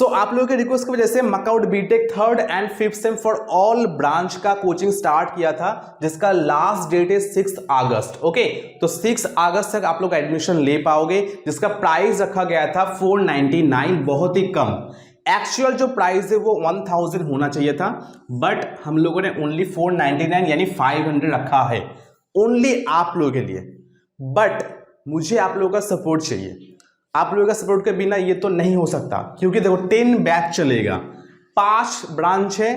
सो आप लोगों के रिक्वेस्ट की वजह से मकआउट BTech 3rd and 5th sem for all branch का कोचिंग स्टार्ट किया था, जिसका लास्ट डेट है 6 अगस्त। ओके, तो 6 अगस्त तक आप लोग एडमिशन ले पाओगे, जिसका प्राइस रखा गया था 499, बहुत ही कम। एक्चुअल जो प्राइस है वो 1000 होना चाहिए था, बट हम लोगों ने ओनली 499 यानी 500 रखा है ओनली आप लोगों के लिए। बट मुझे आप लोगों का सपोर्ट चाहिए, आप लोगों का सपोर्ट के बिना ये तो नहीं हो सकता, क्योंकि देखो 10 बैच चलेगा, 5 ब्रांच है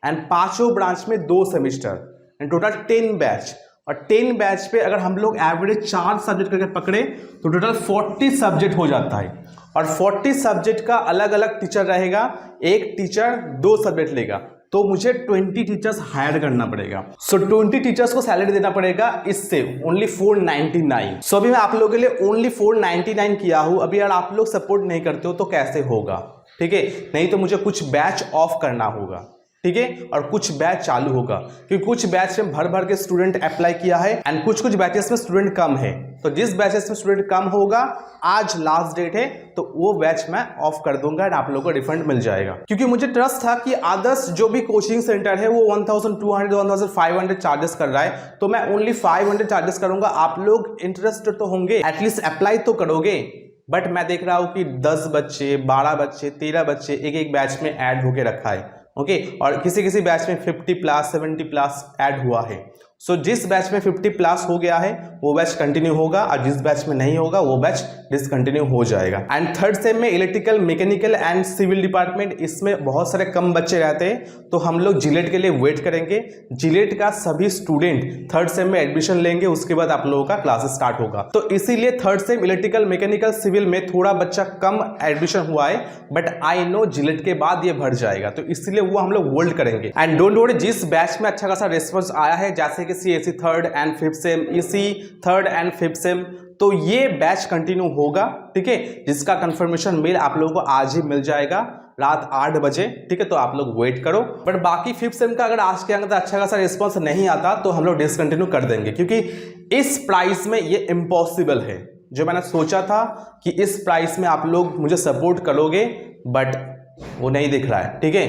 एंड 5 ब्रांच में 2 सेमिस्टर एंड टोटल 10 बैच। और 10 बैच पे अगर हम लोग एवरेज 4 सब्जेक्ट करके पकड़े तो टोटल 40 सब्जेक्ट हो जाता है। और 40 सब्जेक्ट का अलग अलग टीचर रहेगा, एक टीचर 2 सब्जेक्ट लेगा, तो मुझे 20 टीचर्स हायर करना पड़ेगा। सो 20 टीचर्स को सैलरी देना पड़ेगा, इससे ओनली 499। सो अभी मैं आप लोगों के लिए ओनली 499 किया हूं। अभी अगर आप लोग सपोर्ट नहीं करते हो तो कैसे होगा, ठीक है? नहीं तो मुझे कुछ बैच ऑफ करना होगा, ठीक है, और कुछ बैच चालू होगा, क्योंकि कुछ बैच में भर भर के स्टूडेंट अप्लाई किया है एंड कुछ कुछ बैचेस में स्टूडेंट कम है। तो जिस बैचेस में स्टूडेंट कम होगा, आज लास्ट डेट है, तो वो बैच मैं ऑफ कर दूंगा एंड आप लोगों को रिफंड मिल जाएगा। क्योंकि मुझे ट्रस्ट था कि अदर्स जो भी कोचिंग सेंटर है वो 1200 1500 चार्जेस कर रहा है, तो मैं ओनली 500 चार्जेस करूंगा। आप लोग इंटरेस्टेड तो होंगे, एटलीस्ट अप्लाई तो करोगे। बट मैं देख रहा हूं कि 10 बच्चे 12 बच्चे 13 बच्चे एक एक बैच में ऐड होके रखा है, ओके, और किसी किसी बैच में 50 प्लस 70 प्लस ऐड हुआ है। सो जिस बैच में 50 प्लस हो गया है वो बैच कंटिन्यू होगा, और जिस बैच में नहीं होगा वो बैच डिसकंटिन्यू हो जाएगा। एंड 3rd सेम में electrical mechanical and civil department, इसमें बहुत सारे कम बच्चे रहते हैं, तो हम लोग जिलेट के लिए वेट करेंगे। जिलेट का सभी स्टूडेंट 3rd सेम में एडमिशन लेंगे, उसके बाद आप लोगों का क्लासेस स्टार्ट होगा। तो इसीलिए 3rd same electrical mechanical civil में थोड़ा बच्चा कम एडमिशन हुआ है, बट आई नो जिलेट के बाद ये भर जाएगा, तो इसलिए वो हम लोग होल्ड करेंगे। एंड डोंट वरी, जिस बैच में अच्छा खासा रिस्पॉन्स आया है, जैसे कि CSE 3rd and 5th same, EC 3rd and 5th same, तो ये बैच कंटिन्यू होगा, ठीक है, जिसका कंफर्मेशन मेल आप लोगों को आज ही मिल जाएगा रात 8 बजे, ठीक है, तो आप लोग वेट करो। बट बाकी 5th सेम का अगर आज के अंदर अच्छा खासा रिस्पॉन्स नहीं आता तो हम लोग डिसकंटिन्यू कर देंगे, क्योंकि इस प्राइस में ये इम्पॉसिबल है। जो मैंने सोचा था कि इस प्राइस में आप लोग मुझे सपोर्ट करोगे, बट वो नहीं दिख रहा है, ठीक है।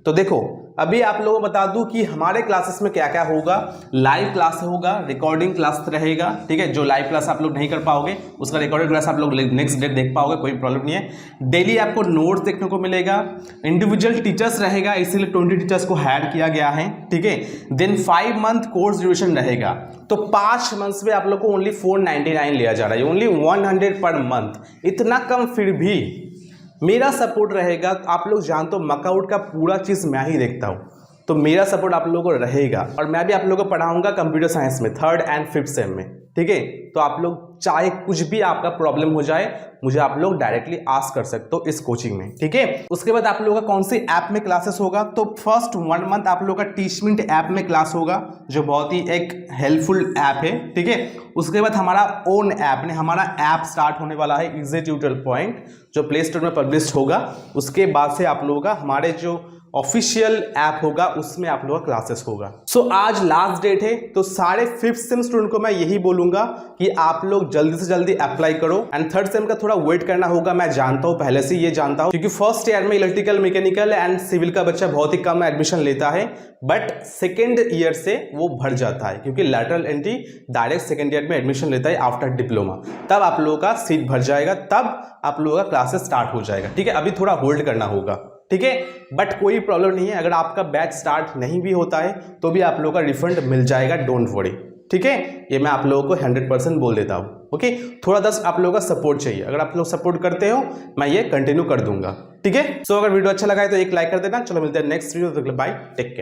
तो देखो, अभी आप लोगों को बता दूं कि हमारे क्लासेस में क्या क्या होगा। लाइव क्लास होगा, रिकॉर्डिंग क्लास रहेगा, ठीक है, जो लाइव क्लास आप लोग नहीं कर पाओगे उसका रिकॉर्डिंग क्लास आप लोग नेक्स्ट डे देख पाओगे, कोई प्रॉब्लम नहीं है। डेली आपको नोट्स देखने को मिलेगा, इंडिविजुअल टीचर्स रहेगा, इसीलिए 20 टीचर्स को हायर किया गया है, ठीक है। देन 5 मंथ कोर्स ड्यूरेशन रहेगा, तो 5 मंथ्स में आप लोग को ओनली 499 लिया जा रहा है, ओनली 100 पर मंथ। इतना कम, फिर भी मेरा सपोर्ट रहेगा। आप लोग जानते हो मकआउट का पूरा चीज़ मैं ही देखता हूँ, तो मेरा सपोर्ट आप लोगों को रहेगा। और मैं भी आप लोगों को पढ़ाऊंगा कंप्यूटर साइंस में 3rd एंड 5th सेम में, ठीक है। तो आप लोग चाहे कुछ भी आपका प्रॉब्लम हो जाए, मुझे आप लोग डायरेक्टली आस्क कर सकते हो इस कोचिंग में, ठीक है। उसके बाद आप लोगों का कौन सी ऐप में क्लासेस होगा, तो फर्स्ट 1 मंथ आप लोगों का टीचमिंट ऐप में क्लास होगा, जो बहुत ही एक हेल्पफुल ऐप है, ठीक है। उसके बाद हमारा ओन ऐप ने हमारा ऐप स्टार्ट होने वाला है, इजी ट्यूटोरियल पॉइंट, जो प्ले स्टोर में पब्लिश होगा। उसके बाद से आप लोगों का हमारे जो ऑफिशियल ऐप होगा उसमें आप लोगों का क्लासेस होगा। सो आज लास्ट डेट है, तो सारे 5th सेम स्टूडेंट को मैं यही बोलूंगा कि आप लोग जल्दी से जल्दी अप्लाई करो। एंड 3rd सेम का थोड़ा वेट करना होगा, मैं जानता हूं, पहले से ये जानता हूं, क्योंकि फर्स्ट ईयर में इलेक्ट्रिकल मैकेनिकल एंड सिविल का बच्चा बहुत ही कम एडमिशन लेता है, बट सेकेंड ईयर से वो भर जाता है, क्योंकि lateral entry direct second year में एडमिशन लेता है आफ्टर डिप्लोमा। तब आप लोगों का सीट भर जाएगा, तब आप लोगों का क्लासेस स्टार्ट हो जाएगा, ठीक है। अभी थोड़ा होल्ड करना होगा, ठीक है, बट कोई प्रॉब्लम नहीं है। अगर आपका बैच स्टार्ट नहीं भी होता है तो भी आप लोगों का रिफंड मिल जाएगा, डोंट वरी, ठीक है। ये मैं आप लोगों को 100% बोल देता हूँ, ओके। थोड़ा दस आप लोगों का सपोर्ट चाहिए, अगर आप लोग सपोर्ट करते हो मैं ये कंटिन्यू कर दूंगा, ठीक है। सो अगर वीडियो अच्छा लगा है तो एक लाइक कर देना। चलो मिलते हैं next video, bye, take care.